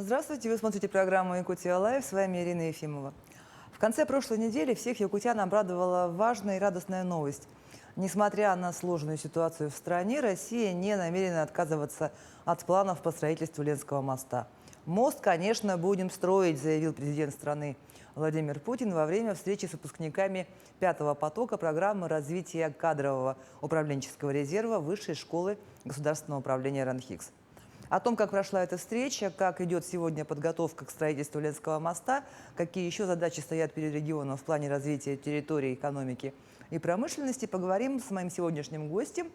Здравствуйте, вы смотрите программу «Якутия Лайв», с вами Ирина Ефимова. В конце прошлой недели всех якутян обрадовала важная и радостная новость. Несмотря на сложную ситуацию в стране, Россия не намерена отказываться от планов по строительству Ленского моста. «Мост, конечно, будем строить», заявил президент страны Владимир Путин во время встречи с выпускниками пятого потока программы развития кадрового управленческого резерва Высшей школы государственного управления РАНХИКС. О том, как прошла эта встреча, как идет сегодня подготовка к строительству Ленского моста, какие еще задачи стоят перед регионом в плане развития территории, экономики и промышленности, поговорим с моим сегодняшним гостем,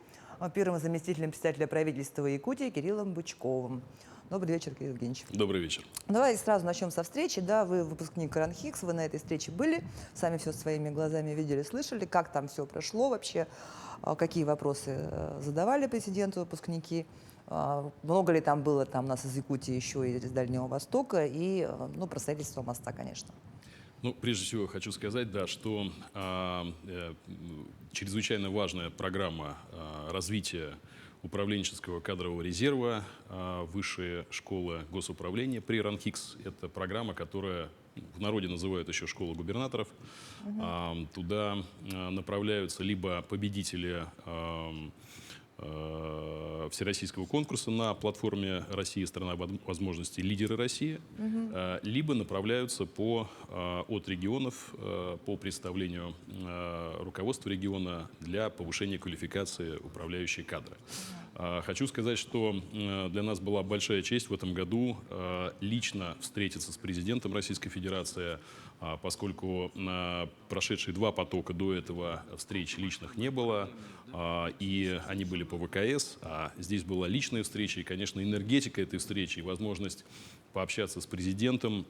первым заместителем председателя правительства Якутии Кириллом Бычковым. Добрый вечер, Кирилл Евгеньевич. Добрый вечер. Давайте сразу начнем со встречи. Да, вы выпускник РАНХИКС, вы на этой встрече были, сами все своими глазами видели, слышали, как там все прошло вообще, какие вопросы задавали президенту выпускники. Много ли там было у нас из Якутии, еще и из Дальнего Востока, и про строительство моста, конечно. Ну, прежде всего хочу сказать, да, что чрезвычайно важная программа развития управленческого кадрового резерва Высшей школы госуправления при РАНХИКС. Это программа, которая в народе называют еще школа губернаторов. Туда направляются либо победители всероссийского конкурса на платформе «Россия. Страна возможностей. Лидеры России», либо направляются от регионов по представлению руководства региона для повышения квалификации управляющие кадры. Хочу сказать, что для нас была большая честь в этом году лично встретиться с президентом Российской Федерации, поскольку на прошедшие два потока до этого встреч личных не было, и они были по ВКС, а здесь была личная встреча, и, конечно, энергетика этой встречи, и возможность пообщаться с президентом,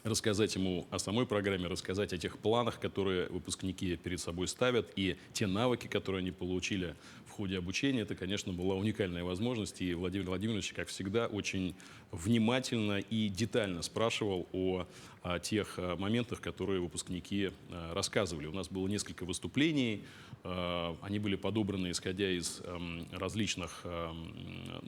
рассказать ему о самой программе, рассказать о тех планах, которые выпускники перед собой ставят, и те навыки, которые они получили в ходе обучения. Это, конечно, была уникальная возможность. И Владимир Владимирович, как всегда, очень внимательно и детально спрашивал о тех моментах, которые выпускники рассказывали. У нас было несколько выступлений. Они были подобраны, исходя из различных,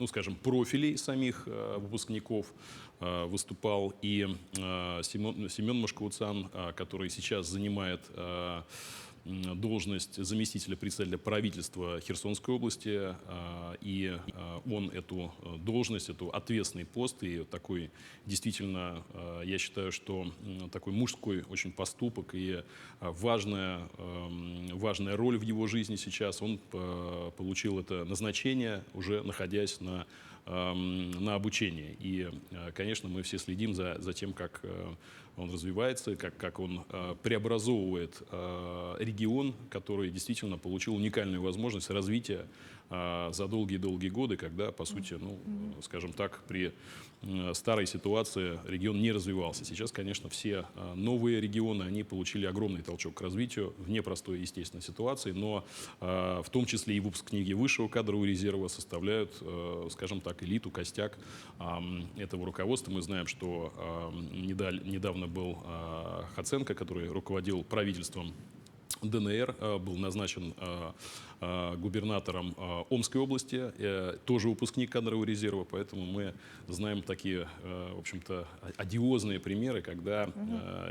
скажем, профилей самих выпускников. Выступал и Семен Машкауцан, который сейчас занимает должность заместителя председателя правительства Херсонской области, и он эту должность, эту ответственный пост, и такой действительно, я считаю, что такой мужской очень поступок и важная роль в его жизни сейчас, он получил это назначение, уже находясь на обучение. И, конечно, мы все следим за тем, как он развивается, как он преобразовывает регион, который действительно получил уникальную возможность развития за долгие-долгие годы, когда, по сути, скажем так, при старой ситуации регион не развивался. Сейчас, конечно, все новые регионы, они получили огромный толчок к развитию в непростой, естественно, ситуации, но в том числе и выпускники высшего кадрового резерва составляют, скажем так, элиту, костяк этого руководства. Мы знаем, что недавно был Хаценко, который руководил правительством ДНР, был назначен губернатором Омской области, тоже выпускник кадрового резерва, поэтому мы знаем такие, в общем-то, одиозные примеры, когда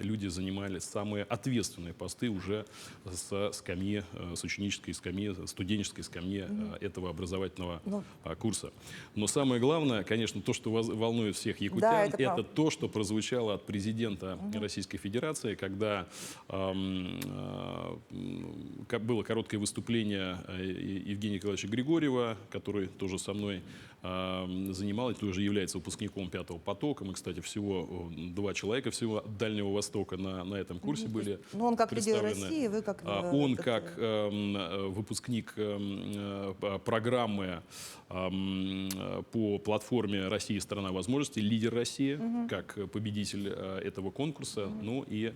люди занимали самые ответственные посты уже с ученической скамьи, студенческой скамьи этого образовательного курса. Но самое главное, конечно, то, что волнует всех якутян, да, это то, что прозвучало от президента Российской Федерации, когда было короткое выступление Евгения Николаевича Григорьева, который тоже со мной занимал, и тоже является выпускником пятого потока. Мы, кстати, всего 2 человека всего от Дальнего Востока на этом курсе были представлены. Он как лидер России, вы как... Он как выпускник программы по платформе «Россия. Страна возможностей», лидер России, как победитель этого конкурса. Ну и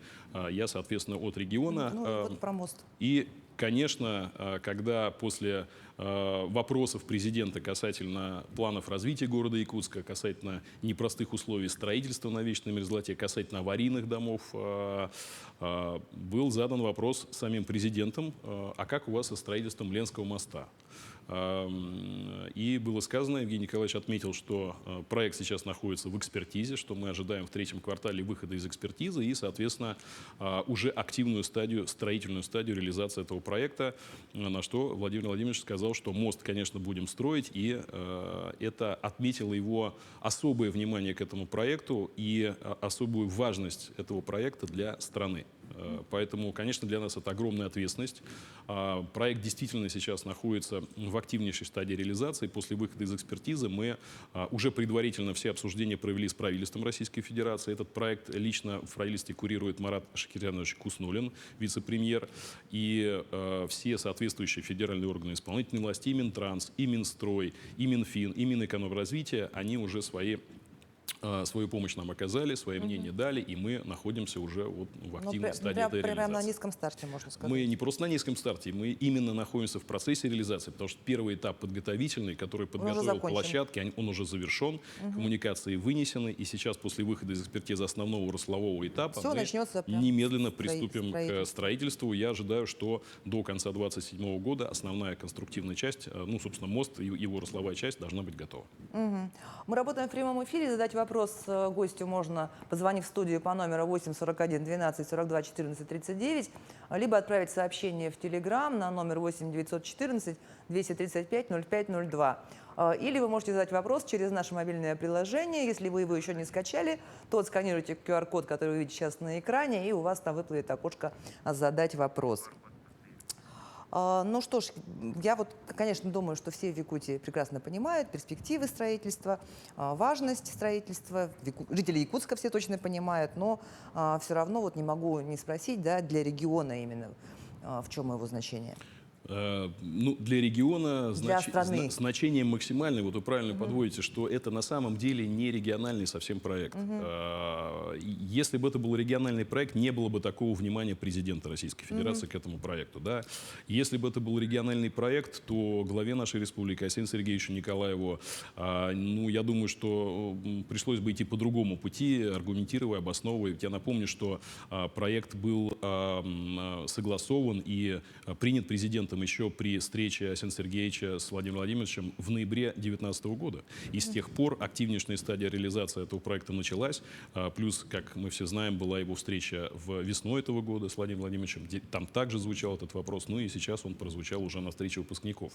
я, соответственно, от региона. Вот про мост. И, конечно, когда после вопросов президента касательно планов развития города Якутска, касательно непростых условий строительства на Вечной мерзлоте, касательно аварийных домов, был задан вопрос самим президентом, а как у вас со строительством Ленского моста? И было сказано, Евгений Николаевич отметил, что проект сейчас находится в экспертизе, что мы ожидаем в третьем квартале выхода из экспертизы и, соответственно, уже активную стадию, строительную стадию реализации этого проекта, на что Владимир Владимирович сказал, что мост, конечно, будем строить, и это отметило его особое внимание к этому проекту и особую важность этого проекта для страны. Поэтому, конечно, для нас это огромная ответственность. Проект действительно сейчас находится в активнейшей стадии реализации. После выхода из экспертизы мы уже предварительно все обсуждения провели с правительством Российской Федерации. Этот проект лично в правительстве курирует Марат Шакирьянович Куснулин, вице-премьер. И все соответствующие федеральные органы исполнительной власти, и Минтранс, и Минстрой, и Минфин, и Минэкономразвития, они уже свою помощь нам оказали, свое мнение дали, и мы находимся уже вот в активной стадии этой реализации. Прямо на низком старте, можно сказать. Мы не просто на низком старте, мы именно находимся в процессе реализации, потому что первый этап подготовительный, который подготовил площадки, он уже завершен, коммуникации вынесены, и сейчас после выхода из экспертизы основного руслового этапа мы немедленно приступим к строительству. Я ожидаю, что до конца 2027 года основная конструктивная часть, ну, собственно, мост, его русловая часть должна быть готова. Мы работаем в прямом эфире. Задать вопрос гостю можно, позвонив в студию по номеру 8 41 12 42 14 39, либо отправить сообщение в Телеграм на номер 8 914 235 0502. Или вы можете задать вопрос через наше мобильное приложение. Если вы его еще не скачали, то отсканируйте QR-код, который вы видите сейчас на экране, и у вас там выплывет окошко «Задать вопрос». Ну что ж, я вот, конечно, думаю, что все в Якутии прекрасно понимают перспективы строительства, важность строительства. Жители Якутска все точно понимают, но все равно вот не могу не спросить, да, для региона именно, в чем его значение. Ну, для региона значение максимальное. Вот вы правильно подводите, что это на самом деле не региональный совсем проект. Если бы это был региональный проект, не было бы такого внимания президента Российской Федерации к этому проекту. Да? Если бы это был региональный проект, то главе нашей республики Арсению Сергеевичу Николаеву, ну, я думаю, что пришлось бы идти по другому пути, аргументируя, обосновывая. Я напомню, что проект был согласован и принят президентом еще при встрече Арсения Сергеевича с Владимиром Владимировичем в ноябре 2019 года. И с тех пор активнейшая стадия реализации этого проекта началась. Плюс, как мы все знаем, была его встреча весной этого года с Владимиром Владимировичем. Там также звучал этот вопрос. Ну и сейчас он прозвучал уже на встрече выпускников.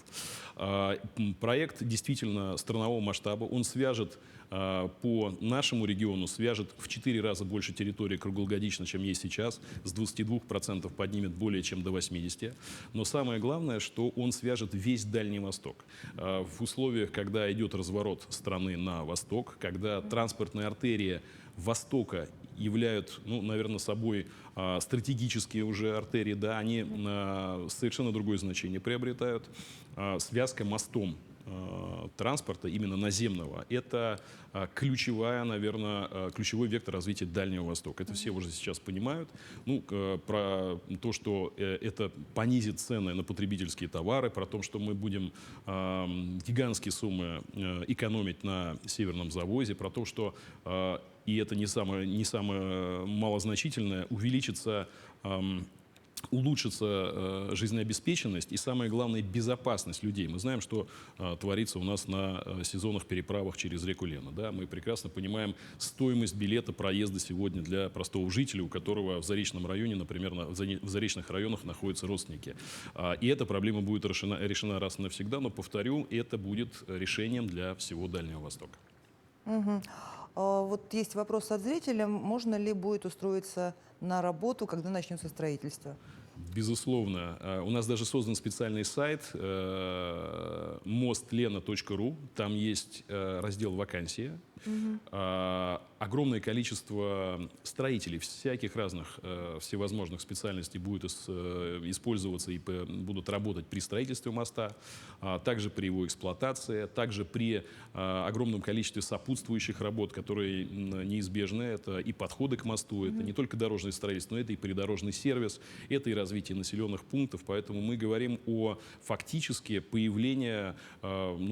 Проект действительно странового масштаба. Он свяжет по нашему региону, свяжет в 4 раза больше территории круглогодично, чем есть сейчас. С 22% поднимет более чем до 80%. Но самое главное, что он свяжет весь Дальний Восток. В условиях, когда идет разворот страны на восток, когда транспортные артерии Востока являют, ну, наверное, собой стратегические уже артерии, да, они совершенно другое значение приобретают. Связка мостом транспорта, именно наземного, это ключевой вектор развития Дальнего Востока. Это все уже сейчас понимают. Ну, про то, что это понизит цены на потребительские товары, про то, что мы будем гигантские суммы экономить на северном завозе, про то, что, и это не самое малозначительное, улучшится жизнеобеспеченность и, самое главное, безопасность людей. Мы знаем, что творится у нас на сезонных переправах через реку Лена. Да? Мы прекрасно понимаем стоимость билета проезда сегодня для простого жителя, у которого в Заречном районе, например, в Заречных районах находятся родственники. И эта проблема будет решена раз и навсегда, но, повторю, это будет решением для всего Дальнего Востока. Вот есть вопрос от зрителя. Можно ли будет устроиться на работу, когда начнется строительство? Безусловно. У нас даже создан специальный сайт mostlena.ru. Там есть раздел «Вакансия». Огромное количество строителей всяких разных всевозможных специальностей будет использоваться и будут работать при строительстве моста, также при его эксплуатации, также при огромном количестве сопутствующих работ, которые неизбежны. Это и подходы к мосту, это не только дорожное строительство, но это и придорожный сервис, это и развитие развития населенных пунктов, поэтому мы говорим о фактически появлении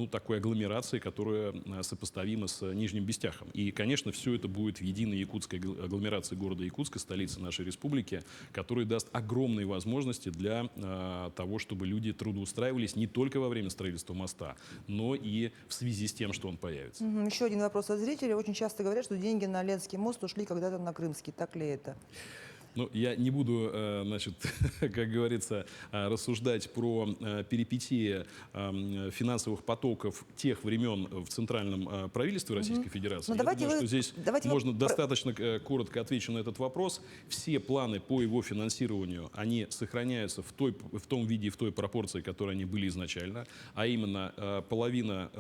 такой агломерации, которая сопоставима с Нижним Бестяхом. И, конечно, все это будет в единой якутской агломерации города Якутска, столицы нашей республики, который даст огромные возможности для того, чтобы люди трудоустраивались не только во время строительства моста, но и в связи с тем, что он появится. Еще один вопрос от зрителей. Очень часто говорят, что деньги на Ленский мост ушли когда-то на Крымский. Так ли это? Ну, я не буду, как говорится, рассуждать про перипетии финансовых потоков тех времен в центральном правительстве Российской Федерации. Я думаю, что здесь можно достаточно коротко ответить на этот вопрос. Все планы по его финансированию, они сохраняются в том виде и в той пропорции, которые они были изначально, а именно половина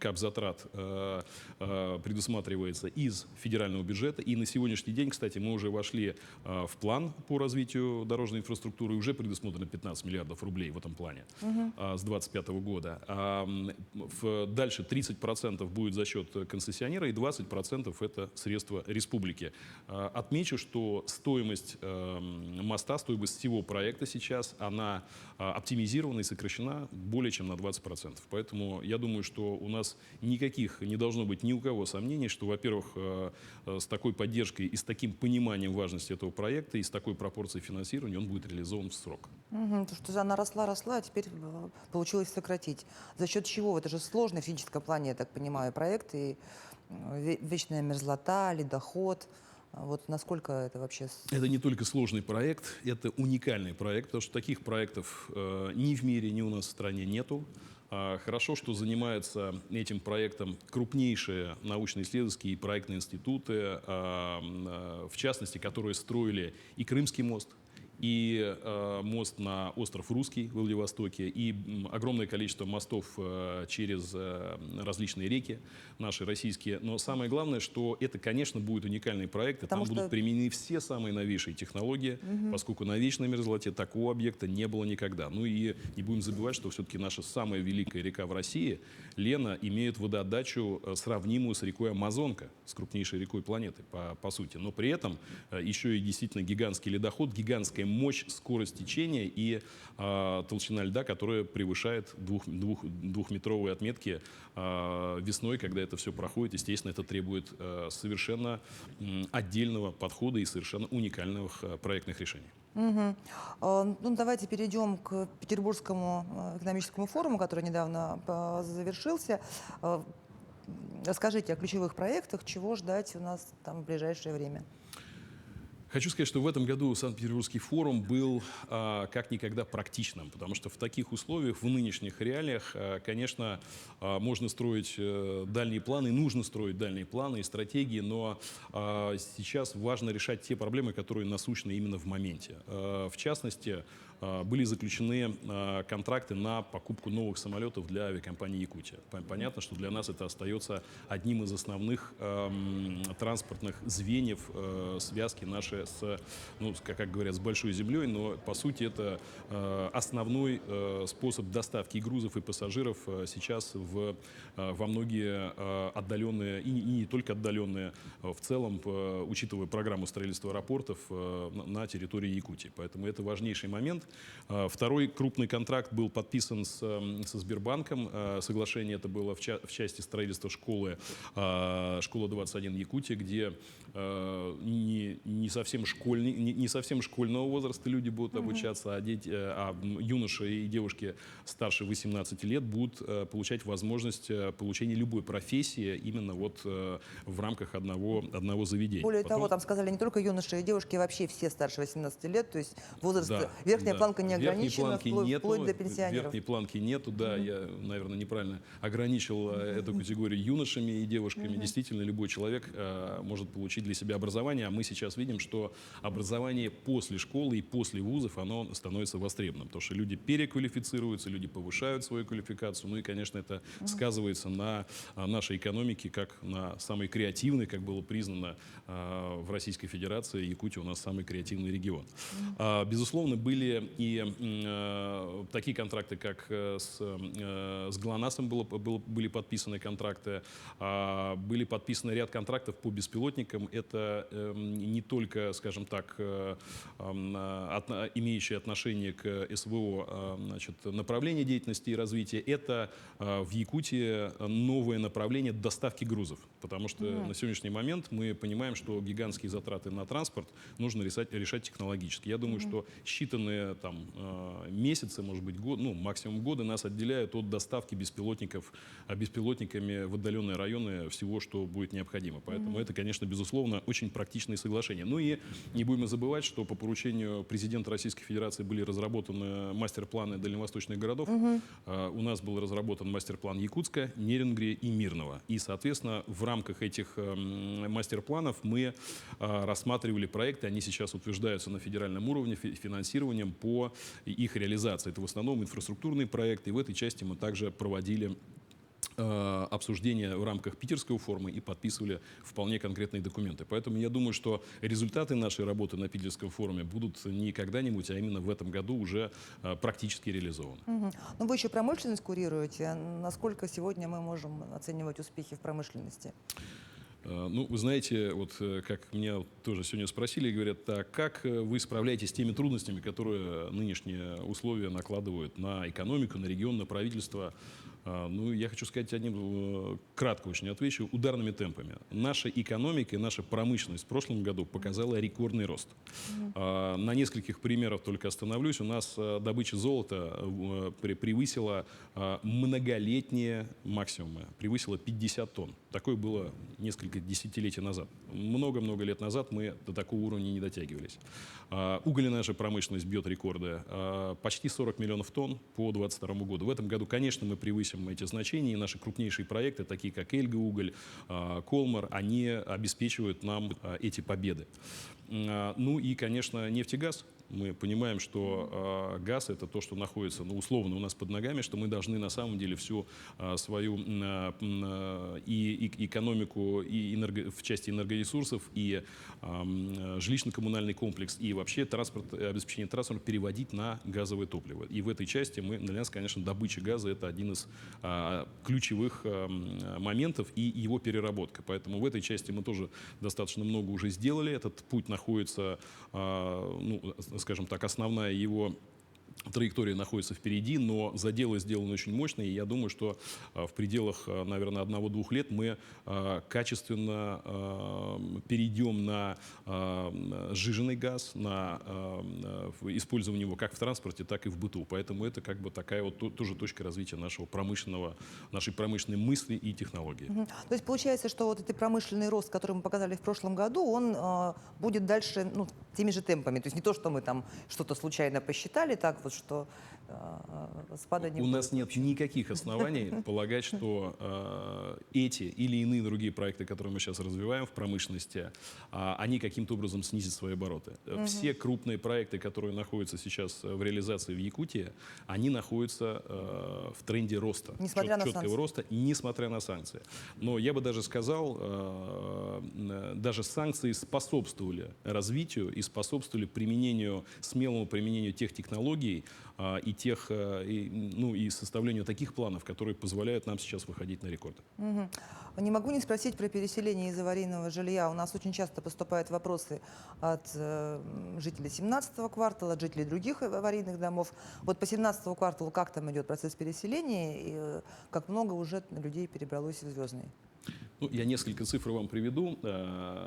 капзатрат предусматривается из федерального бюджета. И на сегодняшний день, кстати, мы уже вошли в план по развитию дорожной инфраструктуры. Уже предусмотрено 15 миллиардов рублей в этом плане с 2025 года. Дальше 30% будет за счет концессионера и 20% это средства республики. Отмечу, что стоимость моста, стоимость всего проекта сейчас, она оптимизирована и сокращена более чем на 20%. Поэтому я думаю, что у нас никаких не должно быть ни у кого сомнений, что, во-первых, с такой поддержкой и с таким пониманием важности этого проекта и с такой пропорцией финансирования он будет реализован в срок. То, что она росла, а теперь получилось сократить. За счет чего? Это же сложный в физическом плане, я так понимаю, проект. И вечная мерзлота, ледоход. Вот насколько это вообще... Это не только сложный проект, это уникальный проект, потому что таких проектов ни в мире, ни у нас в стране нету. Хорошо, что занимаются этим проектом крупнейшие научно-исследовательские и проектные институты, в частности, которые строили и Крымский мост, и мост на остров Русский в Владивостоке, и огромное количество мостов через различные реки наши российские. Но самое главное, что это, конечно, будет уникальный проект, и там будут применены все самые новейшие технологии, поскольку на вечной мерзлоте такого объекта не было никогда. Ну и не будем забывать, что все-таки наша самая великая река в России, Лена, имеет водоотдачу сравнимую с рекой Амазонка, с крупнейшей рекой планеты, по сути. Но при этом еще и действительно гигантский ледоход, гигантская мощь, скорость течения и толщина льда, которая превышает двухметровые отметки весной, когда это все проходит. Естественно, это требует совершенно отдельного подхода и совершенно уникальных проектных решений. Ну, давайте перейдем к Петербургскому экономическому форуму, который недавно завершился. Расскажите о ключевых проектах, чего ждать у нас там в ближайшее время. Хочу сказать, что в этом году Санкт-Петербургский форум был как никогда практичным, потому что в таких условиях, в нынешних реалиях, конечно, можно строить дальние планы, нужно строить дальние планы и стратегии, но сейчас важно решать те проблемы, которые насущны именно в моменте. В частности, были заключены контракты на покупку новых самолетов для авиакомпании «Якутия». Понятно, что для нас это остается одним из основных транспортных звеньев связки нашей с, как говорят, с большой землей, но по сути это основной способ доставки грузов и пассажиров сейчас во многие отдаленные, и не только отдаленные, в целом, учитывая программу строительства аэропортов на территории Якутии. Поэтому это важнейший момент. Второй крупный контракт был подписан со Сбербанком. Соглашение это было в части строительства школа 21 Якутия, где не совсем школьного возраста люди будут обучаться, а юноши и девушки старше 18 лет будут получать возможность получения любой профессии именно вот в рамках одного заведения. Более того, там сказали не только юноши и девушки, вообще все старше 18 лет, то есть возраст, верхняя планка не ограничена, вплоть до пенсионеров. Верхней планки нету, да, я, наверное, неправильно ограничил эту категорию юношами и девушками. Действительно, любой человек может получить для себя образование, а мы сейчас видим, что образование после школы и после вузов, оно становится востребованным, потому что люди переквалифицируются, люди повышают свою квалификацию, ну и, конечно, это сказывается на нашей экономике, как на самой креативной, как было признано в Российской Федерации, Якутия у нас самый креативный регион. Безусловно, были такие контракты, как с ГЛОНАССом были подписаны контракты, были подписаны ряд контрактов по беспилотникам. Это не только, скажем так, имеющие отношение к СВО, значит, направление деятельности и развития. Это в Якутии новое направление доставки грузов. Потому что на сегодняшний момент мы понимаем, что гигантские затраты на транспорт нужно решать технологически. Я думаю, что считанные там месяцы, может быть, год, ну, максимум годы нас отделяют от доставки беспилотниками в отдаленные районы всего, что будет необходимо. Поэтому это, конечно, безусловно, очень практичные соглашения. Ну и не будем забывать, что по поручению президента Российской Федерации были разработаны мастер-планы дальневосточных городов. У нас был разработан мастер-план Якутска, Нерингри и Мирного. И, соответственно, в рамках этих мастер-планов мы рассматривали проекты, они сейчас утверждаются на федеральном уровне финансированием по их реализации. Это в основном инфраструктурные проекты, и в этой части мы также проводили обсуждения в рамках питерского форума и подписывали вполне конкретные документы. Поэтому я думаю, что результаты нашей работы на питерском форуме будут не когда-нибудь, а именно в этом году уже практически реализованы. Но вы еще промышленность курируете. Насколько сегодня мы можем оценивать успехи в промышленности? Ну, вы знаете, вот как меня тоже сегодня спросили, говорят, а как вы справляетесь с теми трудностями, которые нынешние условия накладывают на экономику, на регион, на правительство? Ну, я хочу сказать одним, кратко очень отвечу, ударными темпами. Наша экономика и наша промышленность в прошлом году показала рекордный рост. На нескольких примерах только остановлюсь. У нас добыча золота превысила многолетние максимумы, превысила 50 тонн. Такое было несколько десятилетий назад. Много-много лет назад мы до такого уровня не дотягивались. Угольная наша промышленность бьет рекорды. Почти 40 миллионов тонн по 2022 году. В этом году, конечно, мы превысим эти значения. И наши крупнейшие проекты, такие как Эльга-Уголь, Колмар, они обеспечивают нам эти победы. Ну и, конечно, нефть и газ. Мы понимаем, что газ — это то, что находится, ну, условно, у нас под ногами, что мы должны на самом деле всю свою и экономику, и в части энергоресурсов, и жилищно-коммунальный комплекс, и вообще обеспечение транспорта переводить на газовое топливо. И в этой части для нас, конечно, добыча газа — это один из ключевых моментов, и его переработка. Поэтому в этой части мы тоже достаточно много уже сделали. Этот путь находится, ну, скажем так, основная его траектория находится впереди, но заделы сделаны очень мощные, и я думаю, что в пределах, наверное, 1-2 лет мы качественно перейдем на сжиженный газ, на использование его как в транспорте, так и в быту. Поэтому это как бы такая вот тоже точка развития нашей промышленной мысли и технологии. То есть получается, что вот этот промышленный рост, который мы показали в прошлом году, он будет дальше, ну, теми же темпами. То есть не то, что мы там что-то случайно посчитали, так вот, что спада не У будет. нас нет никаких оснований полагать, что эти или иные другие проекты, которые мы сейчас развиваем в промышленности, они каким-то образом снизят свои обороты. Все крупные проекты, которые находятся сейчас в реализации в Якутии, они находятся в тренде роста, четкого роста, несмотря на санкции. Но я бы даже сказал, даже санкции способствовали развитию и способствовали смелому применению тех технологий и составлению таких планов, которые позволяют нам сейчас выходить на рекорды. Не могу не спросить про переселение из аварийного жилья. У нас очень часто поступают вопросы от жителей 17-го квартала, от жителей других аварийных домов. Вот по 17-му кварталу как там идет процесс переселения и как много уже людей перебралось в Звездный? Ну, я несколько цифр вам приведу.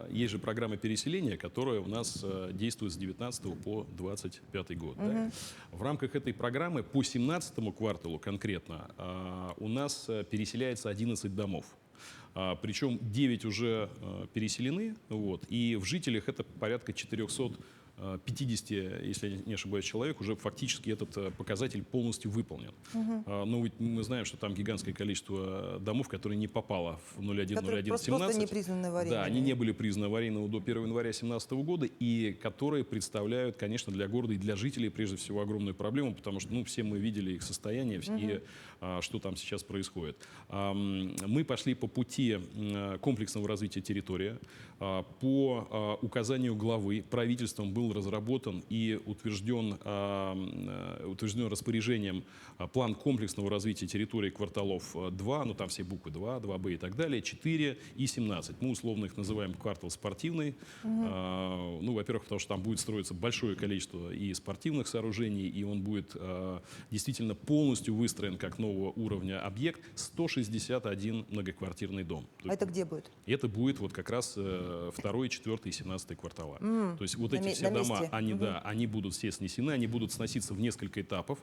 Есть же программа переселения, которая у нас действует с 19 по 25 год. Да? В рамках этой программы по 17-му кварталу конкретно у нас переселяется 11 домов. Причем 9 уже переселены, вот, и в жителях это порядка 450, если я не ошибаюсь, человек, уже фактически этот показатель полностью выполнен. Но ведь мы знаем, что там гигантское количество домов, которые не попало в 01-01-17. Просто не признаны аварийными. Да, они не были признаны аварийными до 1 января 2017 года, и которые представляют, конечно, для города и для жителей прежде всего огромную проблему, потому что все мы видели их состояние и что там сейчас происходит. Мы пошли по пути комплексного развития территории. По указанию главы правительством был был разработан и утвержден распоряжением план комплексного развития территории кварталов 2, ну там все буквы 2, 2Б и так далее, 4 и 17. Мы условно их называем квартал спортивный. Ну, во-первых, потому что там будет строиться большое количество и спортивных сооружений, и он будет действительно полностью выстроен как нового уровня объект. 161 многоквартирный дом. А это где будет? Это будет вот как раз 2, 4 и 17 квартала. То есть вот эти все дома, они, да, они будут все снесены, они будут сноситься в несколько этапов,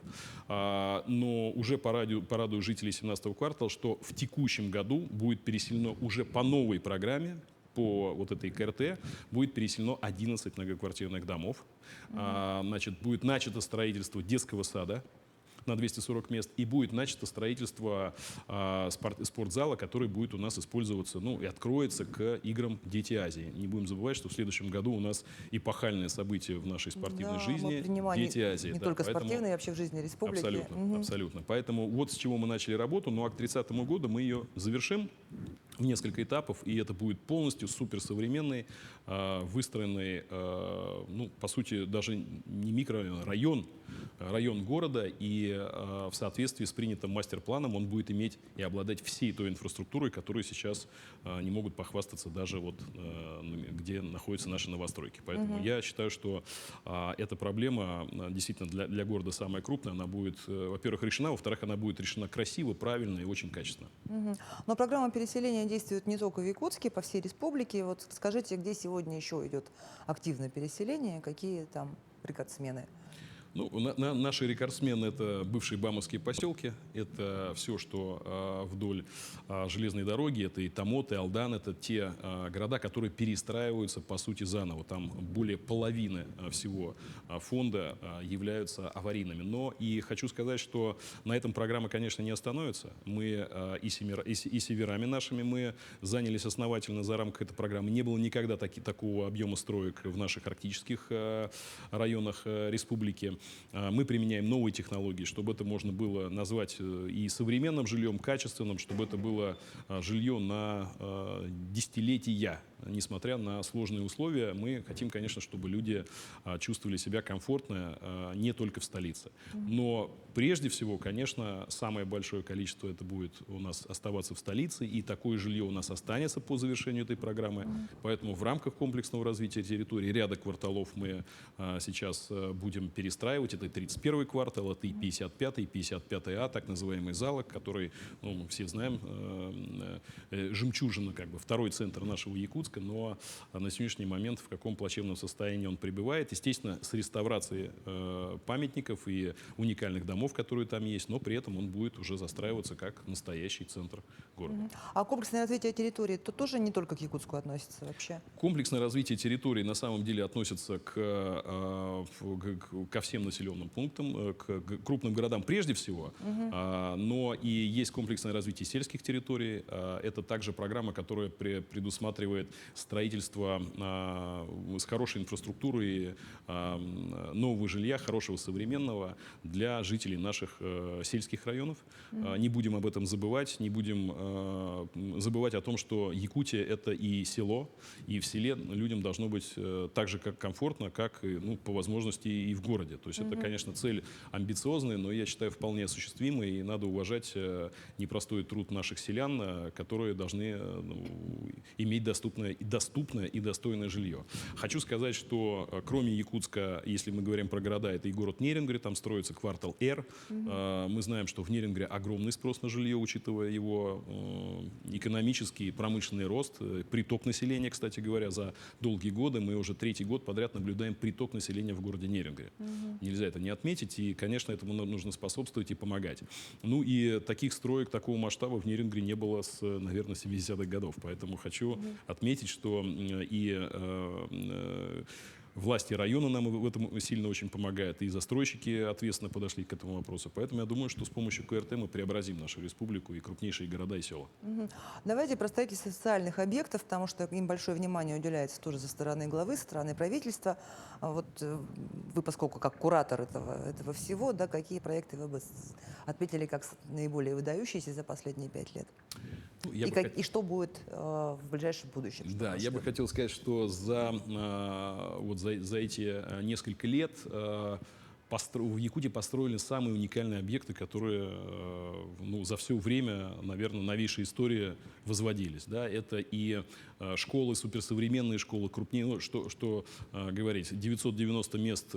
но уже порадую жителей 17-го квартала, что в текущем году будет переселено уже по новой программе, по вот этой КРТ, будет переселено 11 многоквартирных домов. Значит, будет начато строительство детского сада на 240 мест, и будет начато строительство спортзала, который будет у нас использоваться, ну, и откроется к играм «Дети Азии». Не будем забывать, что в следующем году у нас эпохальное событие в нашей спортивной жизни «Дети Азии». Не только спортивные, а вообще в жизни республики. Абсолютно, абсолютно. Поэтому вот с чего мы начали работу, ну а к 30-му году мы ее завершим в несколько этапов, и это будет полностью суперсовременный, выстроенный, ну, по сути, даже не микрорайон, а район города, и в соответствии с принятым мастер-планом он будет иметь и обладать всей той инфраструктурой, которой сейчас не могут похвастаться даже вот где находятся наши новостройки. Поэтому я считаю, что эта проблема действительно для города самая крупная. Она будет, во-первых, решена, во-вторых, она будет решена красиво, правильно и очень качественно. Но программа переселения действует не только в Якутске, по всей республике. Вот скажите, где сегодня еще идет активное переселение, какие там рекордсмены? Ну, наши рекордсмены — это бывшие бамовские поселки, это все, что вдоль железной дороги, это и Томот, и Алдан, это те города, которые перестраиваются, по сути, заново. Там более половины всего фонда являются аварийными. Но и хочу сказать, что на этом программа, конечно, не остановится. Мы и северами нашими мы занялись основательно за рамках этой программы. Не было никогда такого объема строек в наших арктических районах республики. Мы применяем новые технологии, чтобы это можно было назвать и современным жильем, качественным, чтобы это было жилье на десятилетия. Несмотря на сложные условия, мы хотим, конечно, чтобы люди чувствовали себя комфортно не только в столице. Но прежде всего, конечно, самое большое количество это будет у нас оставаться в столице, и такое жилье у нас останется по завершению этой программы. Поэтому в рамках комплексного развития территории ряда кварталов мы сейчас будем перестраивать. Это 31-й квартал, это и 55-й, и 55-А, так называемый Залог, который, ну, мы все знаем, жемчужина, как бы, второй центр нашего Якутска, но на сегодняшний момент в каком плачевном состоянии он пребывает. Естественно, с реставрацией памятников и уникальных домов, которые там есть, но при этом он будет уже застраиваться как настоящий центр города. А комплексное развитие территории то тоже не только к Якутску относится вообще? Комплексное развитие территории на самом деле относится ко всем населенным пунктам, к крупным городам прежде всего, но и есть комплексное развитие сельских территорий. Это также программа, которая предусматривает строительство с хорошей инфраструктурой нового жилья, хорошего, современного для жителей наших сельских районов. Не будем об этом забывать, не будем забывать о том, что Якутия — это и село, и в селе людям должно быть так же как комфортно, как, ну, по возможности и в городе. То есть это, конечно, цель амбициозная, но я считаю вполне осуществимой, и надо уважать непростой труд наших селян, которые должны, ну, иметь доступное и достойное жилье. Хочу сказать, что кроме Якутска, если мы говорим про города, это и город Нерюнгри, там строится квартал Р. Мы знаем, что в Нерюнгри огромный спрос на жилье, учитывая его экономический и промышленный рост, приток населения, кстати говоря, за долгие годы. Мы уже 3-й год подряд наблюдаем приток населения в городе Нерюнгри. Нельзя это не отметить, и, конечно, этому нужно способствовать и помогать. Ну и таких строек такого масштаба в Нерюнгри не было с, наверное, 70-х годов. Поэтому хочу отметить, что и власти района нам в этом сильно очень помогают, и застройщики ответственно подошли к этому вопросу. Поэтому я думаю, что с помощью КРТ мы преобразим нашу республику и крупнейшие города и села. Давайте про строительство социальных объектов, потому что им большое внимание уделяется тоже со стороны главы, со стороны правительства. Вот вы, поскольку как куратор этого всего, да, какие проекты вы бы отметили как наиболее выдающиеся за последние 5 лет? Ну, и что будет в ближайшем будущем? Да, я бы хотел сказать, что за за эти несколько лет в Якутии построили самые уникальные объекты, которые ну, за все время, наверное, новейшей истории возводились. Да? Это и школы, суперсовременные школы, крупнее, ну, что говорить, 990 мест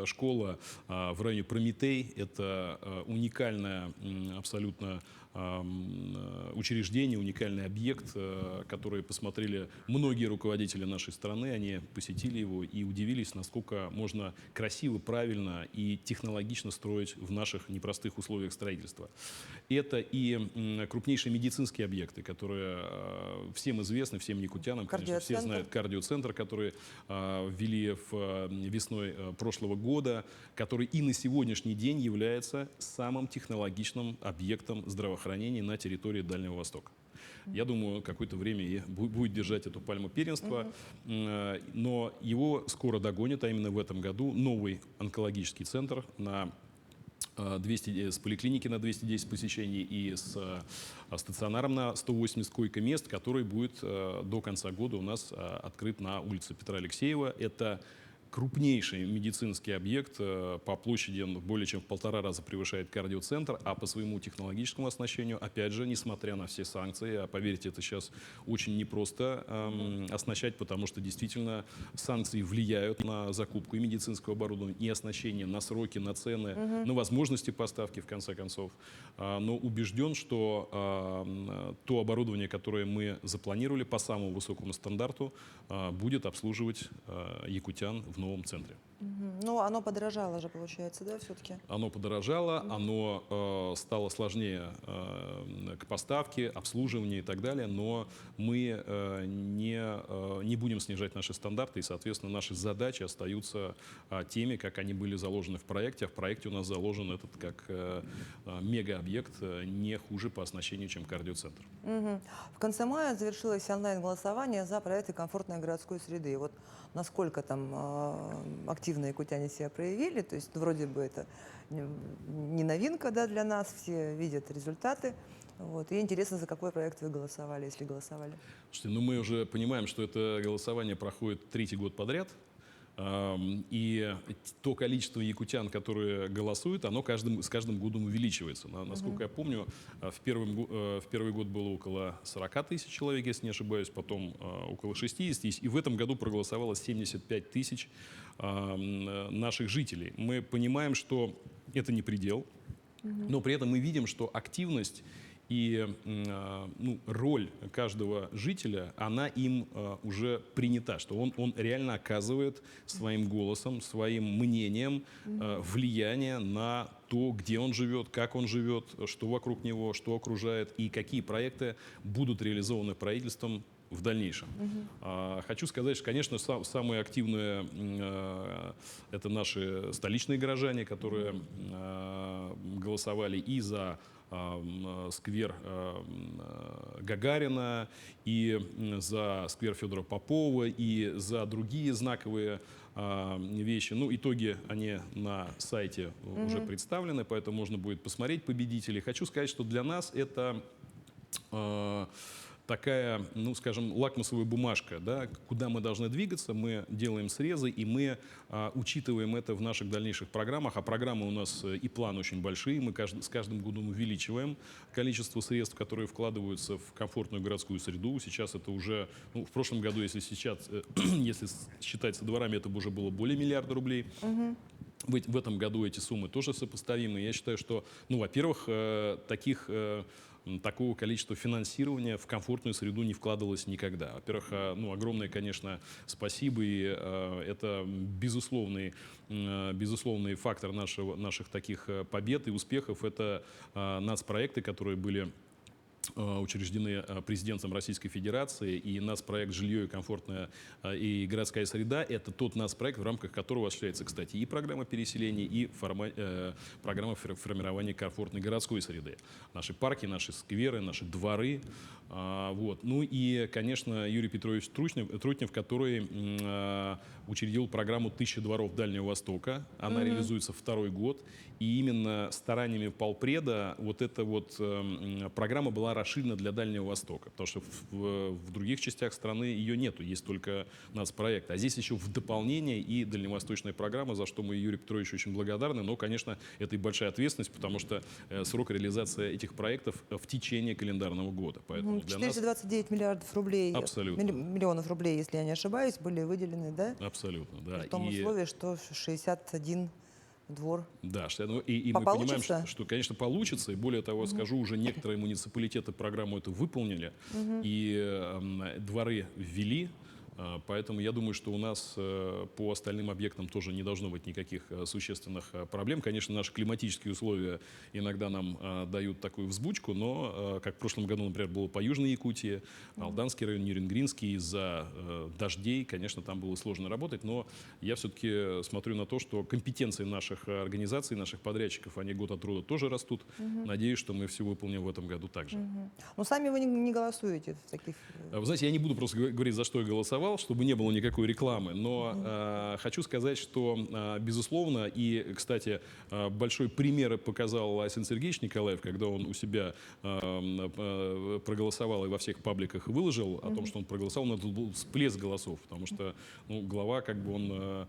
школа в районе Прометей. Это уникальная абсолютно учреждение, уникальный объект, который посмотрели многие руководители нашей страны. Они посетили его и удивились, насколько можно красиво, правильно и технологично строить в наших непростых условиях строительства. Это и крупнейшие медицинские объекты, которые всем известны, всем якутянам, конечно, все знают кардиоцентр, который ввели весной прошлого года, который и на сегодняшний день является самым технологичным объектом здравоохранения на территории Дальнего Востока. Я думаю, какое-то время и будет держать эту пальму первенства, но его скоро догонят, а именно в этом году новый онкологический центр с поликлиники на 210 посещений и с стационаром на 180 койко-мест, который будет до конца года у нас открыт на улице Петра Алексеева. Это крупнейший медицинский объект, по площади он более чем в 1,5 раза превышает кардиоцентр, а по своему технологическому оснащению, опять же, несмотря на все санкции, а поверьте, это сейчас очень непросто оснащать, потому что действительно санкции влияют на закупку и медицинского оборудования, и оснащения, на сроки, на цены, на возможности поставки, в конце концов. Но убежден, что то оборудование, которое мы запланировали по самому высокому стандарту, будет обслуживать якутян в новом центре. Ну, оно подорожало же, получается, да, все-таки? Оно подорожало, оно стало сложнее к поставке, обслуживанию и так далее, но мы не будем снижать наши стандарты, и, соответственно, наши задачи остаются теми, как они были заложены в проекте. А в проекте у нас заложен этот как мегаобъект не хуже по оснащению, чем кардиоцентр. В конце мая завершилось онлайн-голосование за проекты комфортной городской среды. И вот насколько там активно якутяне себя проявили, то есть вроде бы это не новинка, да, для нас, все видят результаты. Вот. И интересно, за какой проект вы голосовали, если голосовали? Слушайте, ну мы уже понимаем, что это голосование проходит 3-й год подряд. И то количество якутян, которые голосуют, оно с каждым годом увеличивается. Насколько я помню, в первый год было около 40 тысяч человек, если не ошибаюсь, потом около 60, и в этом году проголосовало 75 тысяч наших жителей. Мы понимаем, что это не предел, но при этом мы видим, что активность и роль каждого жителя, она им уже принята, что он реально оказывает своим голосом, своим мнением влияние на то, где он живет, как он живет, что вокруг него, что окружает и какие проекты будут реализованы правительством в дальнейшем. Хочу сказать, что, конечно, самые активные это наши столичные горожане, которые голосовали и за сквер Гагарина, и за сквер Федора Попова, и за другие знаковые вещи. Ну, итоги, они на сайте уже представлены, поэтому можно будет посмотреть победителей. Хочу сказать, что для нас это такая, ну, скажем, лакмусовая бумажка, да, куда мы должны двигаться, мы делаем срезы, и мы учитываем это в наших дальнейших программах, а программы у нас и планы очень большие, мы с каждым годом увеличиваем количество средств, которые вкладываются в комфортную городскую среду. Сейчас это уже, ну, в прошлом году, если считать со дворами, это уже было более миллиарда рублей. В этом году эти суммы тоже сопоставимы. Я считаю, что, ну, во-первых, такого количества финансирования в комфортную среду не вкладывалось никогда. Во-первых, ну, огромное, конечно, спасибо, и это безусловный фактор наших таких побед и успехов. Это нацпроекты, которые были учреждены президентом Российской Федерации, и нацпроект «Жилье и комфортная и городская среда» — это тот нацпроект, в рамках которого осуществляется, кстати, и программа переселения, и программа формирования комфортной городской среды. Наши парки, наши скверы, наши дворы. Вот. Ну и, конечно, Юрий Петрович Трутнев, который учредил программу «1000 дворов Дальнего Востока». Она реализуется 2-й год. И именно стараниями полпреда вот эта вот программа была расширена для Дальнего Востока, потому что в других частях страны ее нету, есть только нацпроект. А здесь еще в дополнение и дальневосточная программа, за что мы Юрию Петровичу очень благодарны, но, конечно, это и большая ответственность, потому что срок реализации этих проектов в течение календарного года. Поэтому для нас 429 миллиардов рублей, абсолютно. миллионов рублей, если я не ошибаюсь, были выделены, да? Абсолютно, да. В том условии, что 61 двор. Да, и мы понимаем, Получится? что, конечно, получится. И более того, скажу, уже некоторые муниципалитеты программу эту выполнили, и дворы ввели. Поэтому я думаю, что у нас по остальным объектам тоже не должно быть никаких существенных проблем. Конечно, наши климатические условия иногда нам дают такую взбучку, но, как в прошлом году, например, было по Южной Якутии, Алданский район, Нерюнгринский, из-за дождей, конечно, там было сложно работать, но я все-таки смотрю на то, что компетенции наших организаций, наших подрядчиков, они год от рода тоже растут. Надеюсь, что мы все выполним в этом году также. Но сами вы не голосуете в таких... Вы знаете, я не буду просто говорить, за что я голосовал, чтобы не было никакой рекламы, но хочу сказать, что, безусловно, и, кстати, большой пример показал Асен Сергеевич Николаев, когда он у себя проголосовал и во всех пабликах выложил о том, что он проголосовал, но это был всплеск голосов, потому что глава, как бы он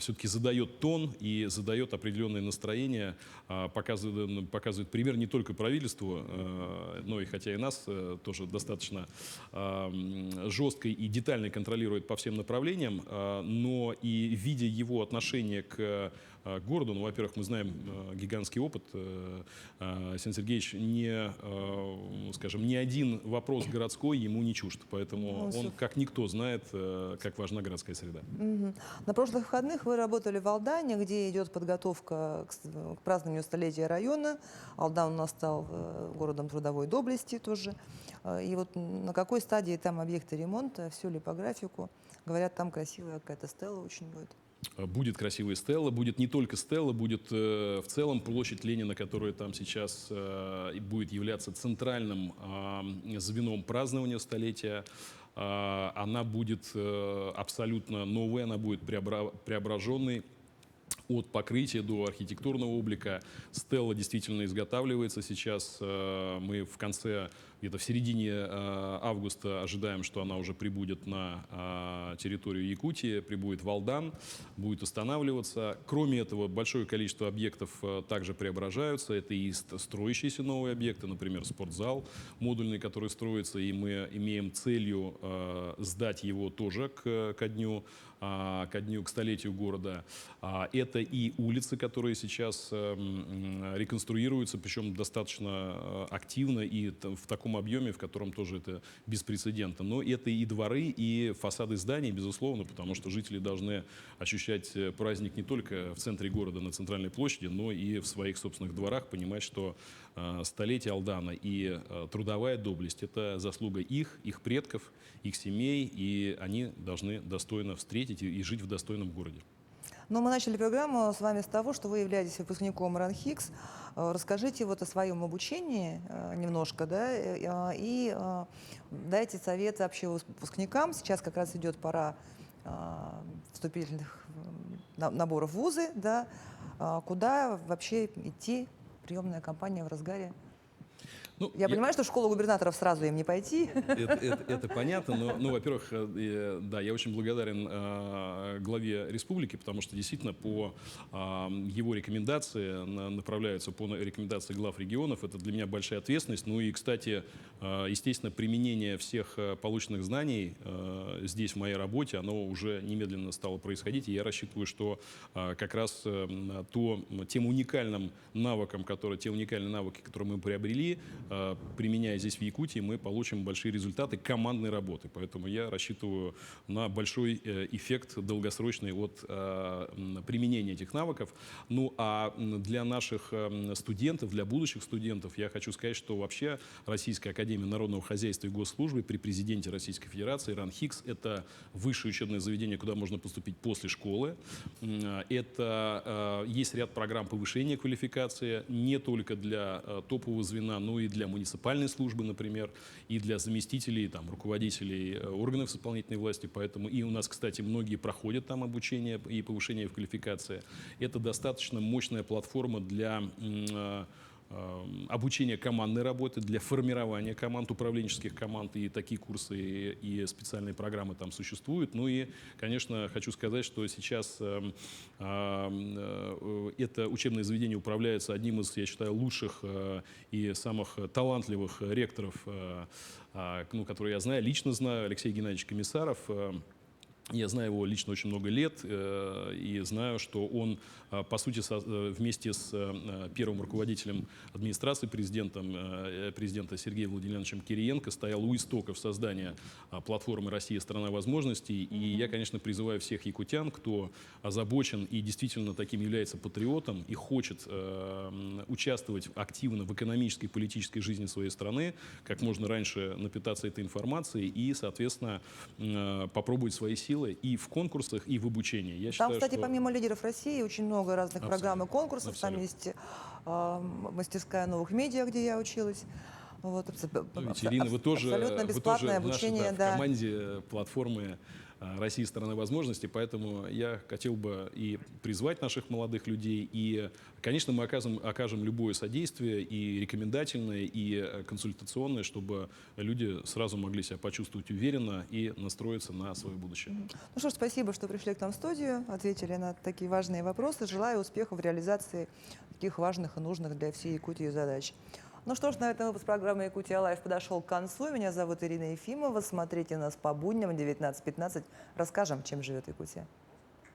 все-таки задает тон и задает определенное настроение, показывает пример не только правительству, но и хотя и нас тоже достаточно жестко и детально контролирует по всем направлениям, но и видя его отношение к городу, ну, во-первых, мы знаем гигантский опыт, Асен Сергеевич скажем, ни один вопрос городской ему не чужд, поэтому он как никто знает, как важна городская среда. На прошлых выходных вы работали в Алдане, где идет подготовка к празднованию столетия района. Алдан у нас стал городом трудовой доблести тоже. И вот на какой стадии там объекты ремонта, все ли по графику? Говорят, там красивая какая-то стела очень будет. Будет красивая стела, будет не только стела, будет в целом площадь Ленина, которая там сейчас будет являться центральным звеном празднования столетия. Она будет абсолютно новая, она будет преображенной. От покрытия до архитектурного облика. Стелла действительно изготавливается сейчас. Мы в конце, где-то в середине августа ожидаем, что она уже прибудет на территорию Якутии, прибудет в Алдан, будет устанавливаться. Кроме этого, большое количество объектов также преображаются. Это и строящиеся новые объекты, например, спортзал модульный, который строится, и мы имеем целью сдать его тоже к дню, к столетию города. Это и улицы, которые сейчас реконструируются, причем достаточно активно и в таком объеме, в котором тоже это беспрецедентно. Но это и дворы, и фасады зданий, безусловно, потому что жители должны ощущать праздник не только в центре города, на центральной площади, но и в своих собственных дворах, понимать, что столетие Алдана и трудовая доблесть – это заслуга их предков, их семей, и они должны достойно встретить и жить в достойном городе. Но мы начали программу с вами с того, что вы являетесь выпускником РАНХИКС. Расскажите вот о своем обучении немножко, да, и дайте совет вообще выпускникам. Сейчас как раз идет пора вступительных наборов в вузы, да, куда вообще идти, приемная кампания в разгаре. Ну, я понимаю, что в школу губернаторов сразу им не пойти. Это понятно, но, во-первых, да, я очень благодарен главе республики, потому что действительно по его рекомендации направляются по рекомендации глав регионов. Это для меня большая ответственность. Ну и, кстати, естественно, применение всех полученных знаний здесь в моей работе, оно уже немедленно стало происходить. И я рассчитываю, что как раз тем уникальным навыкам, те уникальные навыки, которые мы приобрели, применяя здесь в Якутии, мы получим большие результаты командной работы. Поэтому я рассчитываю на большой эффект долгосрочный от применения этих навыков. Ну а для наших студентов, для будущих студентов я хочу сказать, что вообще Российская академия народного хозяйства и госслужбы при президенте Российской Федерации РАНХИКС — это высшее учебное заведение, куда можно поступить после школы. Это есть ряд программ повышения квалификации не только для топового звена, но и для муниципальной службы, например, и для заместителей, там, руководителей органов исполнительной власти. Поэтому и у нас, кстати, многие проходят там обучение и повышение в квалификации. Это достаточно мощная платформа для обучения командной работы, для формирования команд, управленческих команд, и такие курсы и специальные программы там существуют. Ну и, конечно, хочу сказать, что сейчас это учебное заведение управляется одним из, я считаю, лучших и самых талантливых ректоров, ну, которые я знаю, лично знаю, Алексей Геннадьевич Комиссаров. Я знаю его лично очень много лет и знаю, что он, по сути, вместе с первым руководителем администрации президента Сергеем Владимировичем Кириенко стоял у истоков создания платформы «Россия – страна возможностей». И я, конечно, призываю всех якутян, кто озабочен и действительно таким является патриотом и хочет участвовать активно в экономической и политической жизни своей страны, как можно раньше напитаться этой информацией и, соответственно, попробовать свои силы и в конкурсах, и в обучении. Я Там, считаю, кстати, что... помимо лидеров России, очень много разных программ и конкурсов. Абсолютно. Там есть мастерская новых медиа, где я училась. Вот, Ну, ведь, Ирина, вы тоже абсолютно бесплатное в нашей, обучение, в да. команде платформы «Россия – страна возможностей», поэтому я хотел бы и призвать наших молодых людей, и, конечно, мы окажем любое содействие, и рекомендательное, и консультационное, чтобы люди сразу могли себя почувствовать уверенно и настроиться на свое будущее. Ну что ж, спасибо, что пришли к нам в студию, ответили на такие важные вопросы. Желаю успехов в реализации таких важных и нужных для всей Якутии задач. Ну что ж, на этом выпуск программы «Якутия Лайв» подошел к концу. Меня зовут Ирина Ефимова. Смотрите нас по будням в 19:15. Расскажем, чем живет Якутия.